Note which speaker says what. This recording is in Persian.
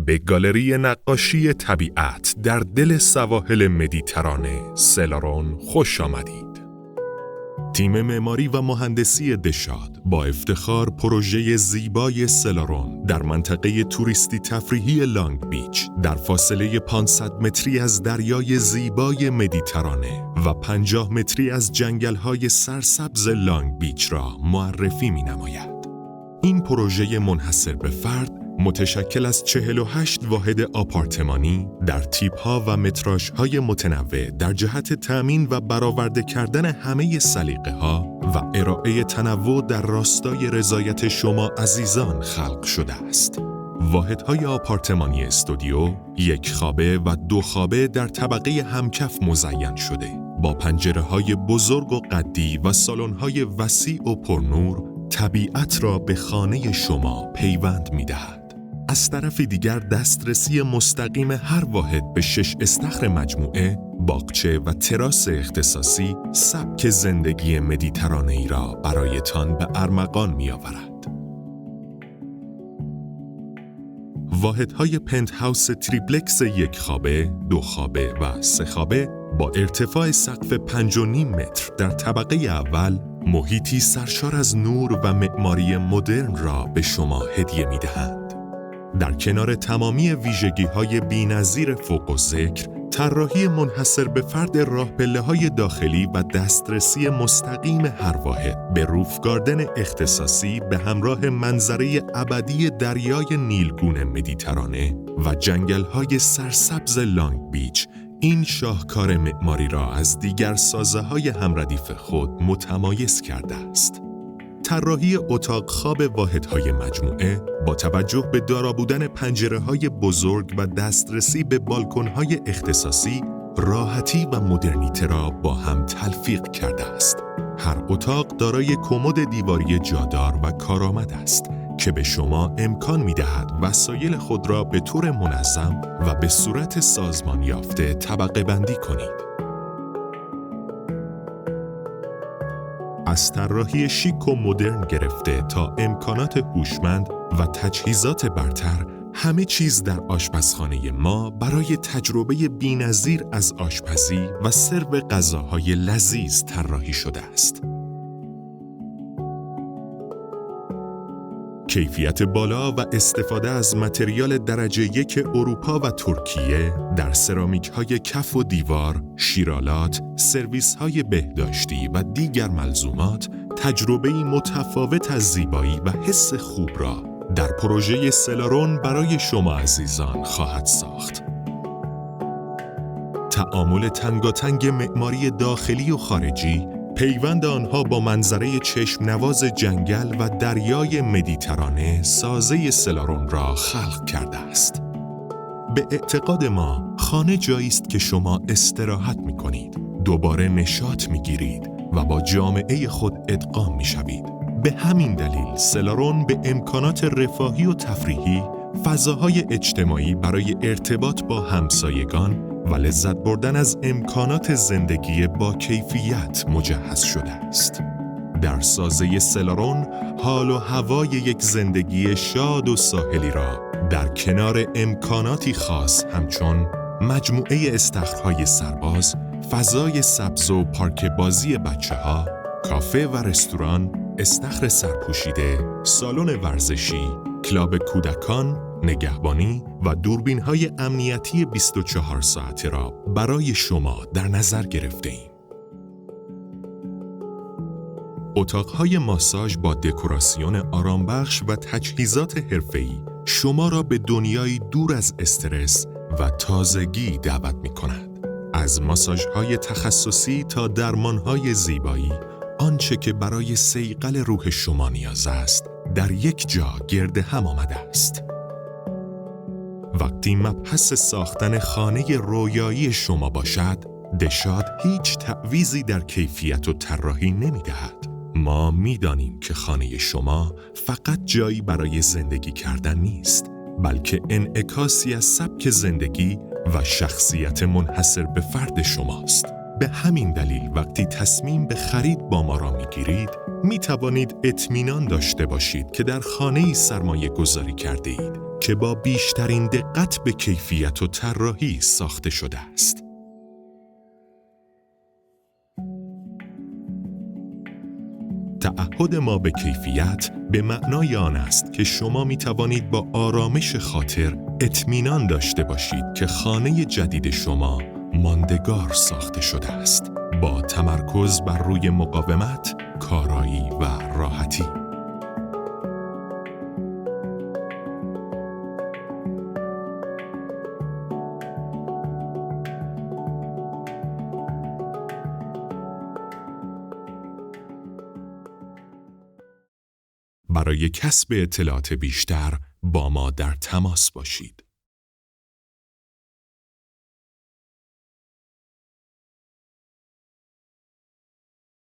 Speaker 1: به گالری نقاشی طبیعت در دل سواحل مدیترانه سلارون خوش آمدید. تیم معماری و مهندسی دشاد با افتخار پروژه زیبای سلارون در منطقه توریستی تفریحی لانگ بیچ در فاصله 500 متری از دریای زیبای مدیترانه و 50 متری از جنگل‌های سرسبز لانگ بیچ را معرفی می‌نماید. این پروژه منحصر به فرد متشکل از 48 واحد آپارتمانی در تیپ‌ها و متراژهای متنوع در جهت تأمین و برآورده کردن همه سلیقه‌ها و ارائه تنوع در راستای رضایت شما عزیزان خلق شده است. واحدهای آپارتمانی استودیو، یک خوابه و دو خوابه در طبقه همکف مزین شده، با پنجره‌های بزرگ و قدی و سالن‌های وسیع و پرنور، طبیعت را به خانه شما پیوند می‌دهد. از طرف دیگر دسترسی مستقیم هر واحد به 6 استخر مجموعه، باغچه و تراس اختصاصی سبک زندگی مدیترانه‌ای را برایتان به ارمغان می‌آورد. واحدهای پنت هاوس تریپلکس یک خوابه، دو خوابه و سه خوابه با ارتفاع سقف 5.5 متر در طبقه اول محیطی سرشار از نور و معماری مدرن را به شما هدیه می‌دهند. در کنار تمامی ویژگی‌های بی‌نظیر فوق الذکر، طراحی منحصر به فرد راهپله‌های داخلی و دسترسی مستقیم هر واحد به روف گاردن اختصاصی به همراه منظره ابدی دریای نیلگون مدیترانه و جنگل‌های سرسبز لانگ بیچ این شاهکار معماری را از دیگر سازه‌های همردیف خود متمایز کرده است. طراحی اتاق خواب واحدهای مجموعه با توجه به دارا بودن پنجره‌های بزرگ و دسترسی به بالکن‌های اختصاصی، راحتی و مدرنیته را با هم تلفیق کرده است. هر اتاق دارای کمد دیواری جادار و کارآمد است که به شما امکان می‌دهد وسایل خود را به طور منظم و به صورت سازمان یافته طبقه بندی کنید. از طراحی شیک و مدرن گرفته تا امکانات هوشمند و تجهیزات برتر، همه چیز در آشپزخانه ما برای تجربه بی‌نظیر از آشپزی و سرو غذاهای لذیذ طراحی شده است. کیفیت بالا و استفاده از متریال درجه 1 اروپا و ترکیه در سرامیک‌های کف و دیوار، شیرالات، سرویس‌های بهداشتی و دیگر ملزومات تجربه‌ای متفاوت از زیبایی و حس خوب را در پروژه سلارون برای شما عزیزان خواهد ساخت. تعامل تنگاتنگ معماری داخلی و خارجی، پیوند آنها با منظره چشم نواز جنگل و دریای مدیترانه سازه سلارون را خلق کرده است. به اعتقاد ما، خانه جایی است که شما استراحت می‌کنید، دوباره نشاط می‌گیرید و با جامعه خود ادغام می‌شوید. به همین دلیل سلارون به امکانات رفاهی و تفریحی، فضاهای اجتماعی برای ارتباط با همسایگان و لذت بردن از امکانات زندگی با کیفیت مجهز شده است. در سازه سلارون، حال و هوای یک زندگی شاد و ساحلی را در کنار امکاناتی خاص همچون مجموعه استخرهای سرباز، فضای سبز و پارک بازی بچه‌ها، کافه و رستوران، استخر سرپوشیده، سالن ورزشی، کلاب کودکان، نگهبانی و دوربین‌های امنیتی 24 ساعته را برای شما در نظر گرفته‌ایم. اتاق‌های ماساژ با دکوراسیون آرامبخش و تجهیزات حرفه‌ای شما را به دنیایی دور از استرس و تازگی دعوت می‌کند. از ماساژهای تخصصی تا درمان‌های زیبایی، آنچه که برای صیقل روح شما نیاز است، در یک جا گرد هم آمده است. وقتی مبحث ساختن خانه رویایی شما باشد، دشاد هیچ تعویضی در کیفیت و طراحی نمی‌دهد. ما می‌دانیم که خانه شما فقط جایی برای زندگی کردن نیست، بلکه انعکاسی از سبک زندگی و شخصیت منحصر به فرد شماست. به همین دلیل وقتی تصمیم به خرید با ما را می‌گیرید، می‌توانید اطمینان داشته باشید که در خانه‌ای سرمایه گذاری کرده اید که با بیشترین دقت به کیفیت و طراحی ساخته شده است. تعهد ما به کیفیت به معنای آن است که شما می توانید با آرامش خاطر اطمینان داشته باشید که خانه جدید شما ماندگار ساخته شده است، با تمرکز بر روی مقاومت، کارایی و راحتی. برای کسب اطلاعات بیشتر با ما در تماس باشید.